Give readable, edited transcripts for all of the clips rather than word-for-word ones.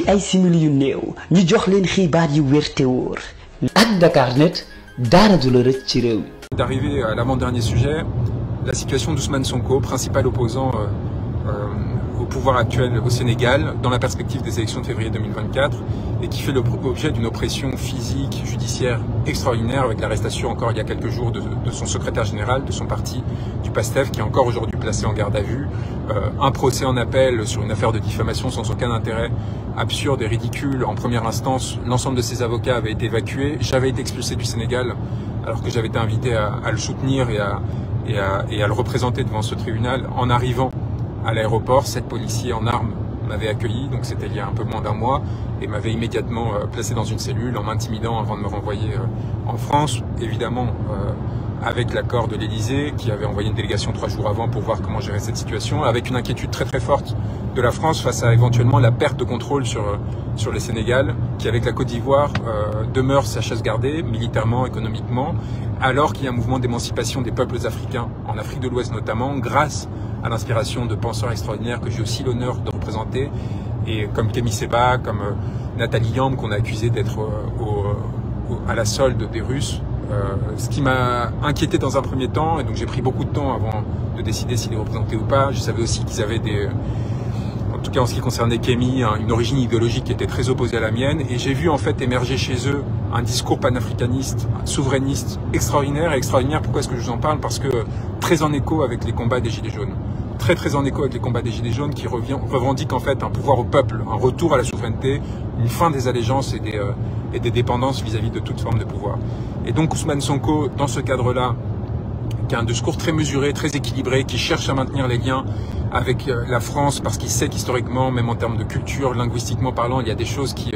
ci ay simili yu néew ñu jox leen xibaar yu wér te wóor. ak Dakarnet dara du la rëcc ci réew mi. D'arriver à l'avant-dernier sujet, la situation d'Ousmane Sonko, principal opposant au pouvoir actuel au Sénégal, dans la perspective des élections de février 2024, et qui fait l'objet d'une oppression physique, judiciaire extraordinaire, avec l'arrestation encore il y a quelques jours de son secrétaire général, de son parti, du PASTEF, qui est encore aujourd'hui placé en garde à vue, un procès en appel sur une affaire de diffamation sans aucun intérêt, absurde et ridicule. En première instance, l'ensemble de ses avocats avaient été évacués. J'avais été expulsé du Sénégal, alors que j'avais été invité à le soutenir et à le représenter devant ce tribunal. En arrivant à l'aéroport, 7 policiers en armes m'avaient accueilli, donc c'était il y a un peu moins d'un mois, et m'avaient immédiatement placé dans une cellule en m'intimidant avant de me renvoyer en France, évidemment avec l'accord de l'Élysée, qui avait envoyé une délégation 3 jours avant pour voir comment gérer cette situation, avec une inquiétude très très forte de la France face à éventuellement la perte de contrôle sur le Sénégal, qui avec la Côte d'Ivoire demeure sa chasse gardée, militairement, économiquement, alors qu'il y a un mouvement d'émancipation des peuples africains, en Afrique de l'Ouest notamment, grâce à l'inspiration de penseurs extraordinaires que j'ai aussi l'honneur de représenter, et comme Kémy Séba, comme Nathalie Yamb, qu'on a accusé d'être à la solde des Russes. Ce qui m'a inquiété dans un premier temps, et donc j'ai pris beaucoup de temps avant de décider s'ils les représentaient ou pas. Je savais aussi qu'ils avaient en tout cas en ce qui concernait Kémy, une origine idéologique qui était très opposée à la mienne, et j'ai vu en fait émerger chez eux un discours panafricaniste, souverainiste, extraordinaire. Et extraordinaire, pourquoi est-ce que je vous en parle? Parce que très en écho avec les combats des Gilets jaunes. Très en écho avec les combats des Gilets jaunes, qui revendiquent en fait un pouvoir au peuple, un retour à la souveraineté, une fin des allégeances et des dépendances vis-à-vis de toute forme de pouvoir. Et donc Ousmane Sonko, dans ce cadre-là, qui a un discours très mesuré, très équilibré, qui cherche à maintenir les liens avec la France, parce qu'il sait qu'historiquement, même en termes de culture, linguistiquement parlant, il y a des choses qui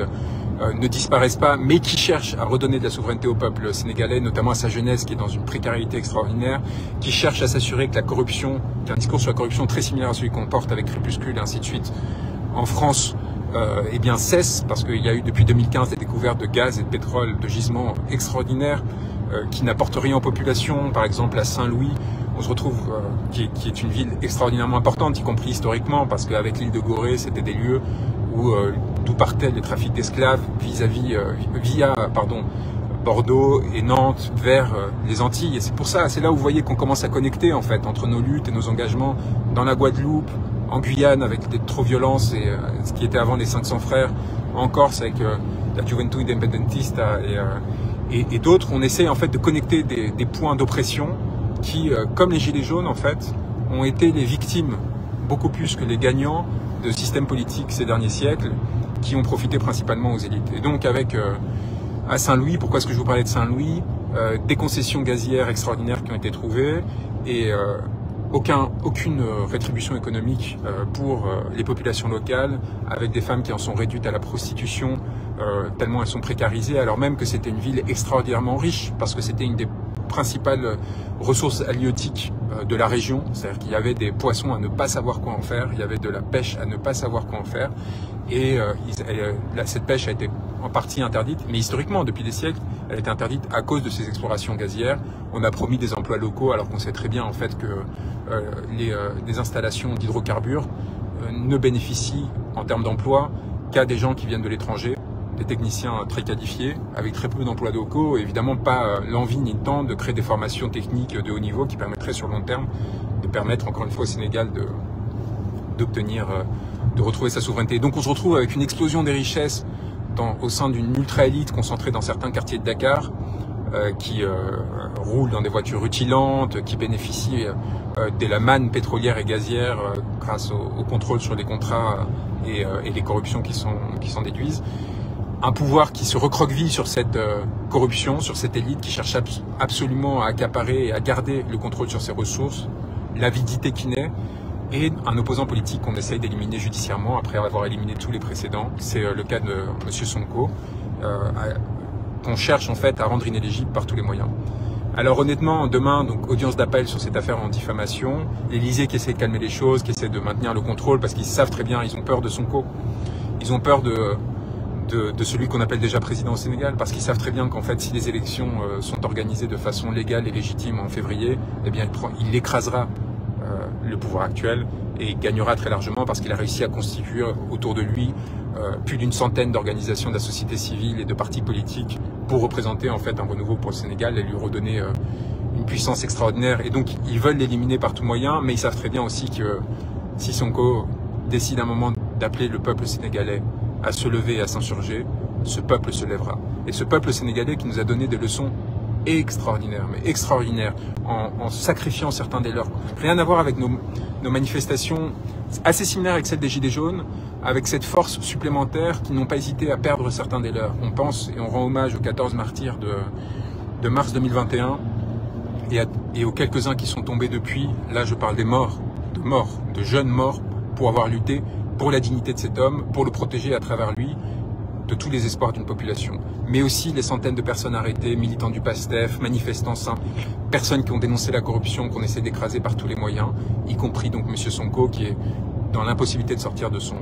ne disparaissent pas, mais qui cherche à redonner de la souveraineté au peuple sénégalais, notamment à sa jeunesse qui est dans une précarité extraordinaire, qui cherche à s'assurer que la corruption, qui a un discours sur la corruption très similaire à celui qu'on porte avec Crépuscule et ainsi de suite, en France, eh bien cesse, parce qu'il y a eu depuis 2015 des découvertes de gaz et de pétrole, de gisements extraordinaires, qui n'apportent rien aux populations. Par exemple à Saint-Louis, on se retrouve, qui est une ville extraordinairement importante, y compris historiquement, parce qu'avec l'île de Gorée, c'était des lieux d'où partaient les trafics d'esclaves via Bordeaux et Nantes vers les Antilles. Et c'est pour ça, c'est là où vous voyez qu'on commence à connecter en fait entre nos luttes et nos engagements dans la Guadeloupe, en Guyane avec les trop-violences et ce qui était avant les 500 frères, en Corse avec la Juventud Independentista et d'autres. On essaie en fait de connecter des points d'oppression qui, comme les Gilets jaunes en fait, ont été les victimes beaucoup plus que les gagnants de systèmes politiques ces derniers siècles qui ont profité principalement aux élites. Et donc avec à Saint-Louis, pourquoi est-ce que je vous parlais de Saint-Louis, des concessions gazières extraordinaires qui ont été trouvées et aucune rétribution économique pour les populations locales, avec des femmes qui en sont réduites à la prostitution tellement elles sont précarisées, alors même que c'était une ville extraordinairement riche, parce que c'était une des principales ressources halieutiques de la région, c'est-à-dire qu'il y avait des poissons à ne pas savoir quoi en faire, il y avait de la pêche à ne pas savoir quoi en faire, et cette pêche a été en partie interdite, mais historiquement, depuis des siècles, elle a été interdite à cause de ces explorations gazières. On a promis des emplois locaux, alors qu'on sait très bien en fait que les installations d'hydrocarbures ne bénéficient en termes d'emploi qu'à des gens qui viennent de l'étranger, des techniciens très qualifiés, avec très peu d'emplois locaux, et évidemment pas l'envie ni le temps de créer des formations techniques de haut niveau qui permettraient sur le long terme de permettre encore une fois au Sénégal d'obtenir, de retrouver sa souveraineté. Donc on se retrouve avec une explosion des richesses au sein d'une ultra-élite concentrée dans certains quartiers de Dakar, qui roulent dans des voitures rutilantes, qui bénéficient de la manne pétrolière et gazière grâce au contrôle sur les contrats et les corruptions qui s'en déduisent. Un pouvoir qui se recroqueville sur cette corruption, sur cette élite qui cherche absolument à accaparer et à garder le contrôle sur ses ressources, l'avidité qui naît, et un opposant politique qu'on essaye d'éliminer judiciairement après avoir éliminé tous les précédents. C'est le cas de M. Sonko, qu'on cherche en fait à rendre inéligible par tous les moyens. Alors honnêtement, demain, donc audience d'appel sur cette affaire en diffamation, l'Élysée qui essaie de calmer les choses, qui essaie de maintenir le contrôle, parce qu'ils savent très bien, ils ont peur de Sonko, ils ont peur de celui qu'on appelle déjà président au Sénégal, parce qu'ils savent très bien qu'en fait, si les élections sont organisées de façon légale et légitime en février, eh bien, il écrasera le pouvoir actuel et gagnera très largement parce qu'il a réussi à constituer autour de lui plus d'une centaine d'organisations de la société civile et de partis politiques pour représenter en fait un renouveau pour le Sénégal et lui redonner une puissance extraordinaire. Et donc ils veulent l'éliminer par tout moyen, mais ils savent très bien aussi que si Sonko décide un moment d'appeler le peuple sénégalais à se lever et à s'insurger, ce peuple se lèvera. Et ce peuple sénégalais qui nous a donné des leçons extraordinaires, mais extraordinaires, en sacrifiant certains des leurs. Rien à voir avec nos manifestations assez similaires avec celles des Gilets jaunes, avec cette force supplémentaire qui n'ont pas hésité à perdre certains des leurs. On pense et on rend hommage aux 14 martyrs de mars 2021 et aux quelques-uns qui sont tombés depuis. Là, je parle des morts, de jeunes morts pour avoir lutté pour la dignité de cet homme, pour le protéger à travers lui de tous les espoirs d'une population. Mais aussi les centaines de personnes arrêtées, militants du PASTEF, manifestants simples, personnes qui ont dénoncé la corruption, qu'on essaie d'écraser par tous les moyens, y compris donc M. Sonko qui est dans l'impossibilité de sortir de son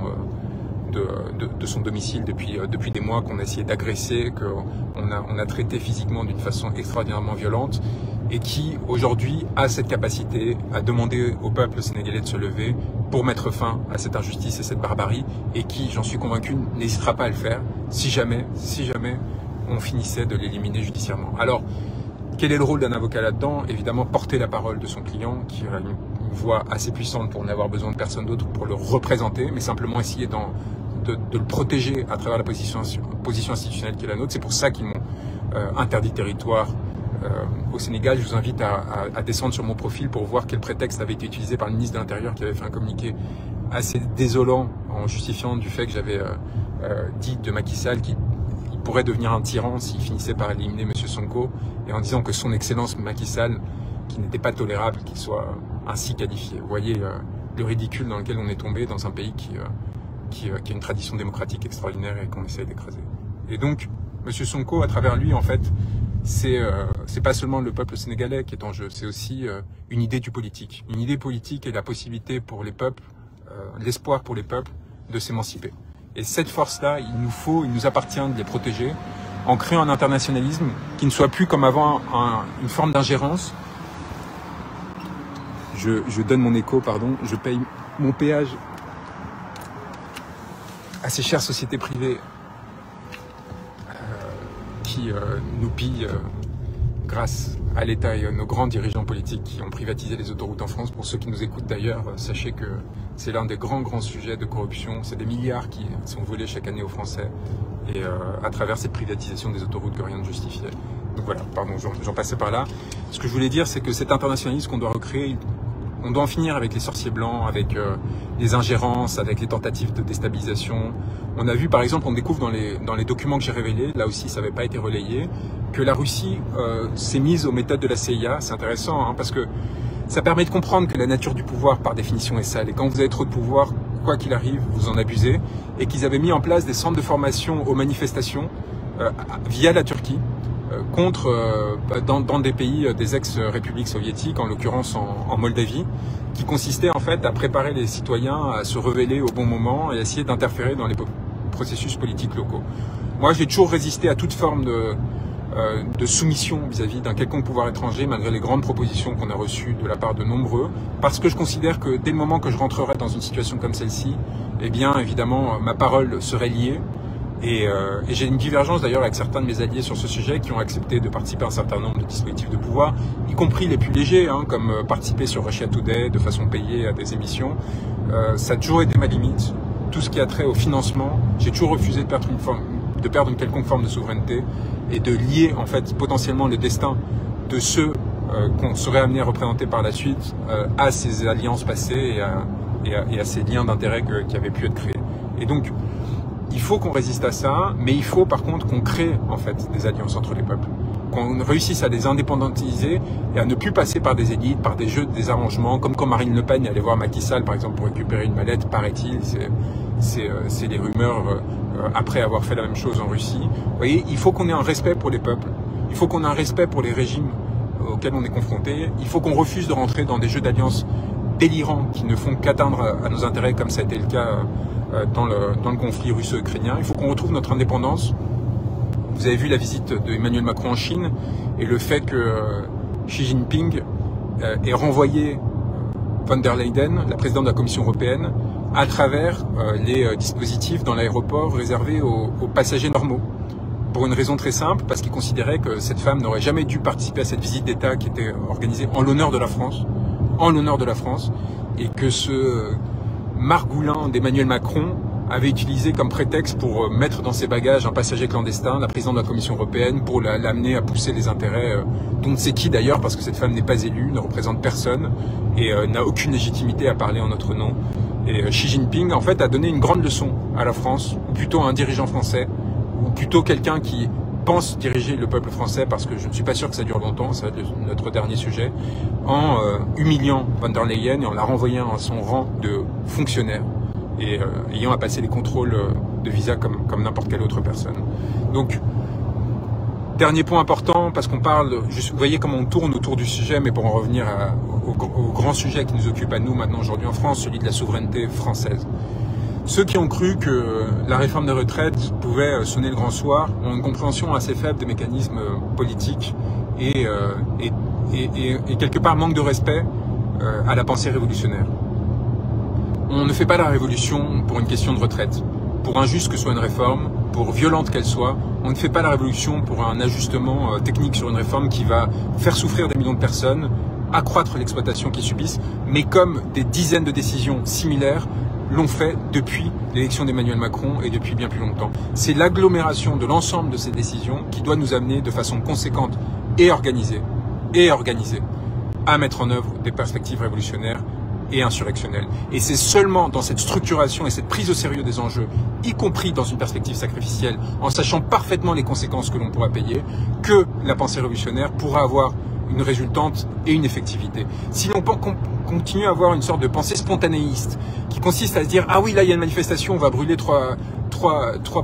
domicile depuis des mois, qu'on a essayé d'agresser, qu'on a traité physiquement d'une façon extraordinairement violente, et qui aujourd'hui a cette capacité à demander au peuple sénégalais de se lever pour mettre fin à cette injustice et cette barbarie, et qui, j'en suis convaincu, n'hésitera pas à le faire si jamais on finissait de l'éliminer judiciairement. Alors, quel est le rôle d'un avocat là-dedans? Évidemment, porter la parole de son client, qui a une voix assez puissante pour n'avoir besoin de personne d'autre pour le représenter, mais simplement essayer de le protéger à travers la position institutionnelle qui est la nôtre. C'est pour ça qu'ils m'ont interdit territoire au Sénégal. Je vous invite à descendre sur mon profil pour voir quel prétexte avait été utilisé par le ministre de l'Intérieur, qui avait fait un communiqué assez désolant en justifiant du fait que j'avais dit de Macky Sall qu'il pourrait devenir un tyran s'il finissait par éliminer M. Sonko, et en disant que son excellence Macky Sall, qui n'était pas tolérable qu'il soit ainsi qualifié. Vous voyez le ridicule dans lequel on est tombé dans un pays qui a une tradition démocratique extraordinaire et qu'on essaye d'écraser. Et donc, M. Sonko, à travers lui, en fait, c'est pas seulement le peuple sénégalais qui est en jeu, c'est aussi une idée du politique. Une idée politique et la possibilité pour les peuples, l'espoir pour les peuples de s'émanciper. Et cette force-là, il nous appartient de les protéger en créant un internationalisme qui ne soit plus comme avant une forme d'ingérence. Je donne mon écho, pardon, je paye mon péage à ces chères sociétés privées qui nous pillent grâce à l'État et à nos grands dirigeants politiques qui ont privatisé les autoroutes en France. Pour ceux qui nous écoutent d'ailleurs, sachez que c'est l'un des grands sujets de corruption. C'est des milliards qui sont volés chaque année aux Français, et à travers cette privatisation des autoroutes que rien ne justifiait. Donc voilà, pardon, j'en passais par là. Ce que je voulais dire, c'est que cet internationalisme qu'on doit recréer, on doit en finir avec les sorciers blancs, avec les ingérences, avec les tentatives de déstabilisation. On a vu, par exemple, on découvre dans les documents que j'ai révélés, là aussi ça n'avait pas été relayé, que la Russie s'est mise aux méthodes de la CIA. C'est intéressant, hein, parce que ça permet de comprendre que la nature du pouvoir, par définition, est sale. Et quand vous avez trop de pouvoir, quoi qu'il arrive, vous en abusez. Et qu'ils avaient mis en place des centres de formation aux manifestations via la Turquie, dans des pays des ex-républiques soviétiques, en l'occurrence en Moldavie, qui consistait en fait à préparer les citoyens à se rebeller au bon moment et à essayer d'interférer dans les processus politiques locaux. Moi, j'ai toujours résisté à toute forme de soumission vis-à-vis d'un quelconque pouvoir étranger, malgré les grandes propositions qu'on a reçues de la part de nombreux, parce que je considère que dès le moment que je rentrerai dans une situation comme celle-ci, eh bien, évidemment, ma parole serait liée. Et j'ai une divergence d'ailleurs avec certains de mes alliés sur ce sujet qui ont accepté de participer à un certain nombre de dispositifs de pouvoir, y compris les plus légers, hein, comme participer sur Russia Today de façon payée à des émissions. Ça a toujours été ma limite. Tout ce qui a trait au financement, j'ai toujours refusé de perdre une quelconque forme de souveraineté et de lier en fait potentiellement le destin de ceux qu'on serait amené à représenter par la suite à ces alliances passées et à ces liens d'intérêt qui avaient pu être créés. Et donc, il faut qu'on résiste à ça, mais il faut par contre qu'on crée en fait des alliances entre les peuples, qu'on réussisse à les indépendantiser et à ne plus passer par des élites, par des jeux, des arrangements, comme quand Marine Le Pen est allée voir Macky Sall par exemple pour récupérer une mallette, paraît-il, c'est les rumeurs après avoir fait la même chose en Russie. Vous voyez, il faut qu'on ait un respect pour les peuples, il faut qu'on ait un respect pour les régimes auxquels on est confronté, il faut qu'on refuse de rentrer dans des jeux d'alliance délirants qui ne font qu'atteindre à nos intérêts comme ça a été le cas dans le conflit russo-ukrainien. Il faut qu'on retrouve notre indépendance. Vous avez vu la visite d'Emmanuel Macron en Chine et le fait que Xi Jinping ait renvoyé von der Leyen, la présidente de la Commission européenne, à travers les dispositifs dans l'aéroport réservés aux passagers normaux. Pour une raison très simple, parce qu'ils considéraient que cette femme n'aurait jamais dû participer à cette visite d'État qui était organisée en l'honneur de la France, et que ce margoulin d'Emmanuel Macron avait utilisé comme prétexte pour mettre dans ses bagages un passager clandestin, la présidente de la Commission européenne, pour l'amener à pousser les intérêts dont ne sait qui d'ailleurs, parce que cette femme n'est pas élue, ne représente personne et n'a aucune légitimité à parler en notre nom. Et Xi Jinping, en fait, a donné une grande leçon à la France, ou plutôt à un dirigeant français, ou plutôt quelqu'un qui pense diriger le peuple français, parce que je ne suis pas sûr que ça dure longtemps, ça va être notre dernier sujet, en humiliant von der Leyen et en la renvoyant à son rang de fonctionnaire et ayant à passer les contrôles de visa comme n'importe quelle autre personne. Donc, dernier point important, parce qu'on parle, vous voyez comment on tourne autour du sujet, mais pour en revenir au grand sujet qui nous occupe à nous maintenant aujourd'hui en France, celui de la souveraineté française. Ceux qui ont cru que la réforme des retraites pouvait sonner le grand soir ont une compréhension assez faible des mécanismes politiques et quelque part manque de respect à la pensée révolutionnaire. On ne fait pas la révolution pour une question de retraite. Pour injuste que soit une réforme, pour violente qu'elle soit, on ne fait pas la révolution pour un ajustement technique sur une réforme qui va faire souffrir des millions de personnes, accroître l'exploitation qu'ils subissent, mais comme des dizaines de décisions similaires l'ont fait depuis l'élection d'Emmanuel Macron et depuis bien plus longtemps. C'est l'agglomération de l'ensemble de ces décisions qui doit nous amener de façon conséquente et organisée à mettre en œuvre des perspectives révolutionnaires et insurrectionnelles. Et c'est seulement dans cette structuration et cette prise au sérieux des enjeux, y compris dans une perspective sacrificielle, en sachant parfaitement les conséquences que l'on pourra payer, que la pensée révolutionnaire pourra avoir une résultante et une effectivité. Si l'on continue à avoir une sorte de pensée spontanéiste qui consiste à se dire « Ah oui, là, il y a une manifestation, on va brûler trois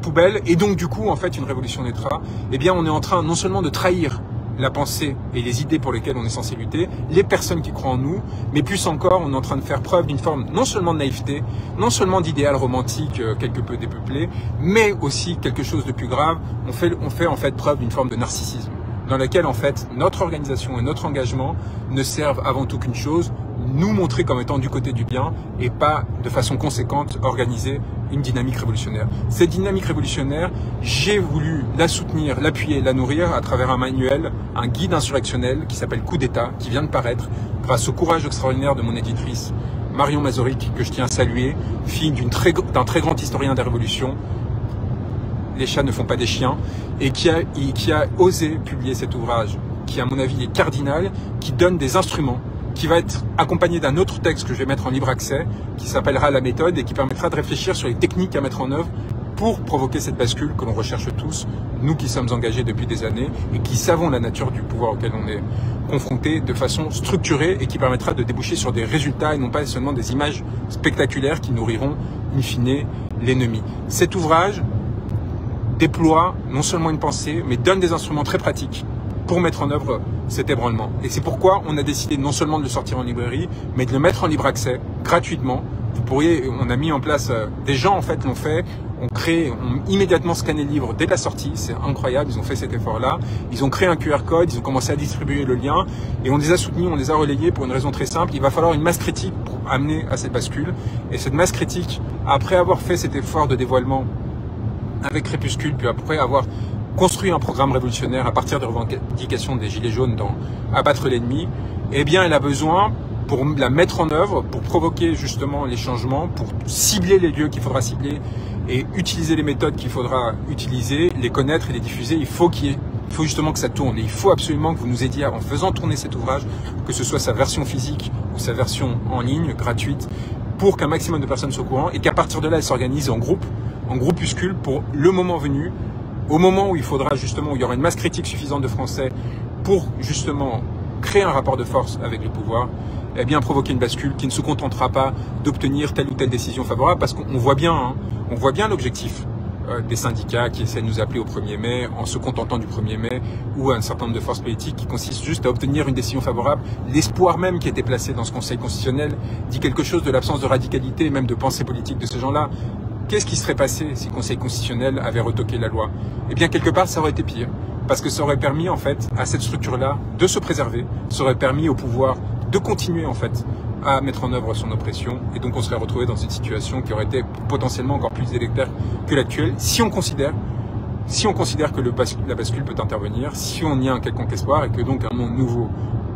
poubelles, et donc, du coup, en fait, une révolution naîtra », eh bien, on est en train non seulement de trahir la pensée et les idées pour lesquelles on est censé lutter, les personnes qui croient en nous, mais plus encore, on est en train de faire preuve d'une forme non seulement de naïveté, non seulement d'idéal romantique quelque peu dépeuplé, mais aussi quelque chose de plus grave, on fait en fait preuve d'une forme de narcissisme, dans laquelle en fait notre organisation et notre engagement ne servent avant tout qu'une chose, nous montrer comme étant du côté du bien et pas de façon conséquente organiser une dynamique révolutionnaire. Cette dynamique révolutionnaire, j'ai voulu la soutenir, l'appuyer, la nourrir à travers un manuel, un guide insurrectionnel qui s'appelle Coup d'État, qui vient de paraître grâce au courage extraordinaire de mon éditrice Marion Mazoric, que je tiens à saluer, fille d'un très grand historien des révolutions. Les chats ne font pas des chiens, et qui a osé publier cet ouvrage, qui à mon avis est cardinal, qui donne des instruments, qui va être accompagné d'un autre texte que je vais mettre en libre accès, qui s'appellera La méthode, et qui permettra de réfléchir sur les techniques à mettre en œuvre pour provoquer cette bascule que l'on recherche tous, nous qui sommes engagés depuis des années, et qui savons la nature du pouvoir auquel on est confronté de façon structurée, et qui permettra de déboucher sur des résultats, et non pas seulement des images spectaculaires qui nourriront, in fine, l'ennemi. Cet ouvrage déploie non seulement une pensée, mais donne des instruments très pratiques pour mettre en œuvre cet ébranlement. Et c'est pourquoi on a décidé non seulement de le sortir en librairie, mais de le mettre en libre accès, gratuitement. On a mis en place, des gens en fait l'ont fait, ont immédiatement scanné le livre dès la sortie, c'est incroyable, ils ont fait cet effort-là. Ils ont créé un QR code, ils ont commencé à distribuer le lien, et on les a soutenus, on les a relayés pour une raison très simple, il va falloir une masse critique pour amener à cette bascule. Et cette masse critique, après avoir fait cet effort de dévoilement avec Crépuscule, puis après avoir construit un programme révolutionnaire à partir des revendications des Gilets jaunes dans Abattre l'ennemi, eh bien elle a besoin, pour la mettre en œuvre, pour provoquer justement les changements, pour cibler les lieux qu'il faudra cibler et utiliser les méthodes qu'il faudra utiliser, les connaître et les diffuser, il faut justement que ça tourne. Et il faut absolument que vous nous aidiez en faisant tourner cet ouvrage, que ce soit sa version physique ou sa version en ligne, gratuite, pour qu'un maximum de personnes soient au courant et qu'à partir de là, elles s'organisent en groupuscule pour le moment venu, au moment où il faudra justement, où il y aura une masse critique suffisante de Français pour justement créer un rapport de force avec le pouvoir, eh bien provoquer une bascule qui ne se contentera pas d'obtenir telle ou telle décision favorable, parce qu'on voit bien, l'objectif des syndicats qui essaient de nous appeler au 1er mai en se contentant du 1er mai, ou un certain nombre de forces politiques qui consistent juste à obtenir une décision favorable. L'espoir même qui était placé dans ce Conseil constitutionnel dit quelque chose de l'absence de radicalité et même de pensée politique de ces gens-là. Qu'est-ce qui serait passé si le Conseil constitutionnel avait retoqué la loi? Eh bien, quelque part, ça aurait été pire. Parce que ça aurait permis, en fait, à cette structure-là de se préserver. Ça aurait permis au pouvoir de continuer, en fait, à mettre en œuvre son oppression, et donc on serait retrouvé dans une situation qui aurait été potentiellement encore plus délétère que l'actuelle, si on considère que la bascule peut intervenir, si on y a un quelconque espoir, et que donc un monde nouveau,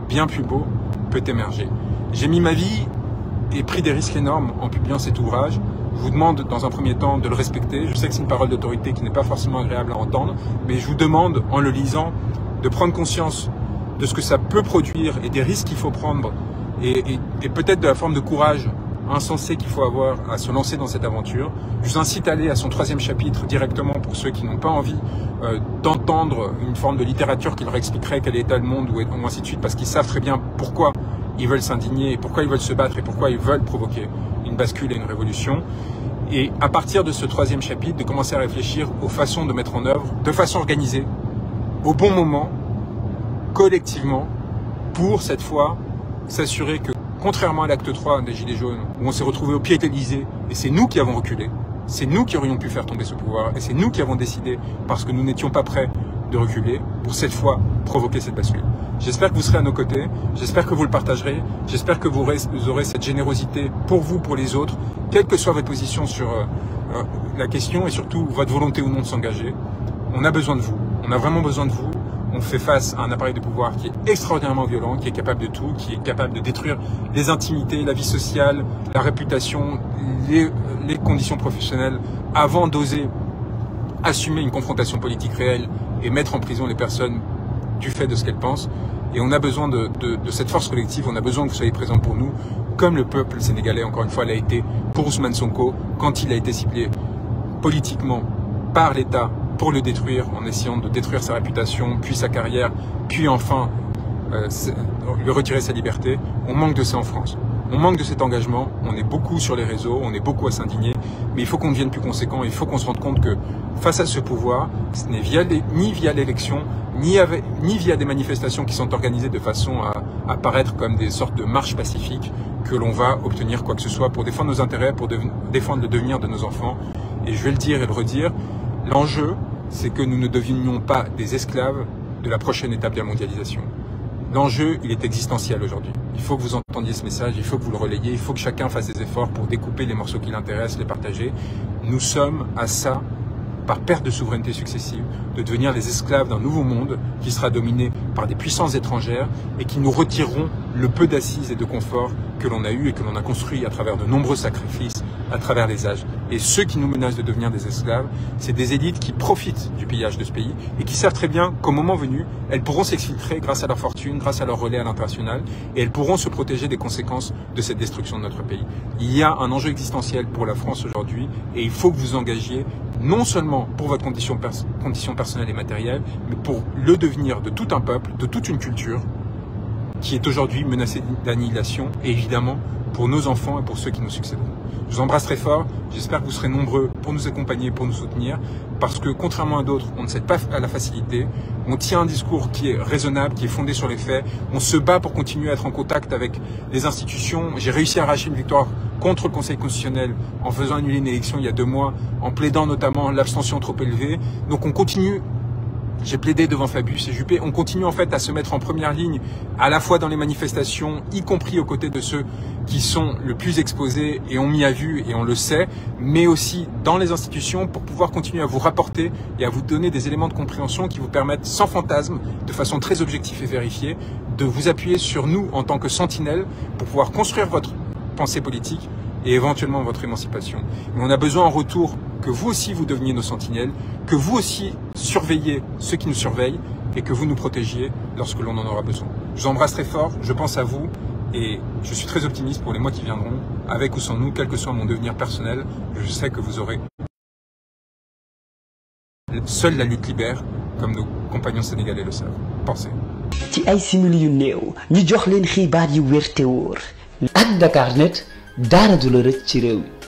bien plus beau, peut émerger. J'ai mis ma vie et pris des risques énormes en publiant cet ouvrage. Je vous demande dans un premier temps de le respecter. Je sais que c'est une parole d'autorité qui n'est pas forcément agréable à entendre, mais je vous demande, en le lisant, de prendre conscience de ce que ça peut produire et des risques qu'il faut prendre, et peut-être de la forme de courage insensé qu'il faut avoir à se lancer dans cette aventure. Je vous incite à aller à son 3e chapitre directement pour ceux qui n'ont pas envie d'entendre une forme de littérature qui leur expliquerait quel est le monde ou ainsi de suite, parce qu'ils savent très bien pourquoi ils veulent s'indigner, pourquoi ils veulent se battre et pourquoi ils veulent provoquer une bascule et une révolution. Et à partir de ce 3e chapitre, de commencer à réfléchir aux façons de mettre en œuvre, de façon organisée, au bon moment, collectivement, pour cette fois s'assurer que, contrairement à l'acte 3 des Gilets jaunes, où on s'est retrouvé au pied de l'Élysée, et c'est nous qui avons reculé, c'est nous qui aurions pu faire tomber ce pouvoir, et c'est nous qui avons décidé, parce que nous n'étions pas prêts de reculer, pour cette fois provoquer cette bascule. J'espère que vous serez à nos côtés, j'espère que vous le partagerez, j'espère que vous aurez cette générosité pour vous, pour les autres, quelle que soit votre position sur la question, et surtout votre volonté ou non de s'engager. On a besoin de vous, on a vraiment besoin de vous. On fait face à un appareil de pouvoir qui est extraordinairement violent, qui est capable de tout, qui est capable de détruire les intimités, la vie sociale, la réputation, les conditions professionnelles, avant d'oser assumer une confrontation politique réelle et mettre en prison les personnes du fait de ce qu'elles pensent. Et on a besoin de cette force collective, on a besoin que vous soyez présents pour nous, comme le peuple sénégalais, encore une fois, l'a été pour Ousmane Sonko, quand il a été ciblé politiquement par l'État, pour le détruire, en essayant de détruire sa réputation, puis sa carrière, puis enfin lui retirer sa liberté. On manque de ça en France. On manque de cet engagement. On est beaucoup sur les réseaux, on est beaucoup à s'indigner, mais il faut qu'on devienne plus conséquent. Il faut qu'on se rende compte que face à ce pouvoir, ce n'est ni via l'élection, ni via des manifestations qui sont organisées de façon à paraître comme des sortes de marches pacifiques que l'on va obtenir quoi que ce soit pour défendre nos intérêts, pour défendre le devenir de nos enfants. Et je vais le dire et le redire, l'enjeu, c'est que nous ne devenions pas des esclaves de la prochaine étape de la mondialisation. L'enjeu, il est existentiel aujourd'hui. Il faut que vous entendiez ce message, il faut que vous le relayiez, il faut que chacun fasse des efforts pour découper les morceaux qui l'intéressent, les partager. Nous sommes à ça, par perte de souveraineté successive, de devenir les esclaves d'un nouveau monde qui sera dominé par des puissances étrangères et qui nous retireront le peu d'assises et de confort que l'on a eu et que l'on a construit à travers de nombreux sacrifices, à travers les âges. Et ceux qui nous menacent de devenir des esclaves, c'est des élites qui profitent du pillage de ce pays et qui savent très bien qu'au moment venu, elles pourront s'exfiltrer grâce à leur fortune, grâce à leur relais à l'international, et elles pourront se protéger des conséquences de cette destruction de notre pays. Il y a un enjeu existentiel pour la France aujourd'hui et il faut que vous engagiez non seulement pour votre condition personnelle et matérielle, mais pour le devenir de tout un peuple, de toute une culture qui est aujourd'hui menacée d'annihilation, et évidemment pour nos enfants et pour ceux qui nous succéderont. Je vous embrasse très fort, j'espère que vous serez nombreux pour nous accompagner, pour nous soutenir, parce que contrairement à d'autres, on ne cède pas à la facilité, on tient un discours qui est raisonnable, qui est fondé sur les faits, on se bat pour continuer à être en contact avec les institutions. J'ai réussi à arracher une victoire contre le Conseil constitutionnel en faisant annuler une élection il y a 2 mois, en plaidant notamment l'abstention trop élevée. Donc on continue. J'ai plaidé devant Fabius et Juppé. On continue en fait à se mettre en première ligne, à la fois dans les manifestations, y compris aux côtés de ceux qui sont le plus exposés et ont mis à vue et on le sait, mais aussi dans les institutions pour pouvoir continuer à vous rapporter et à vous donner des éléments de compréhension qui vous permettent, sans fantasme, de façon très objective et vérifiée, de vous appuyer sur nous en tant que sentinelles pour pouvoir construire votre pensée politique et éventuellement votre émancipation. Mais on a besoin en retour que vous aussi vous deveniez nos sentinelles, que vous aussi surveillez ceux qui nous surveillent et que vous nous protégiez lorsque l'on en aura besoin. Je vous embrasse très fort, je pense à vous et je suis très optimiste pour les mois qui viendront, avec ou sans nous, quel que soit mon devenir personnel, je sais que vous aurez. Seule la lutte libère, comme nos compagnons sénégalais le savent. Pensez. ci ay simili yu néew ñu jox leen xibaar yu wér te wóor ak Dakarnet dara du la rëcc ci réew mi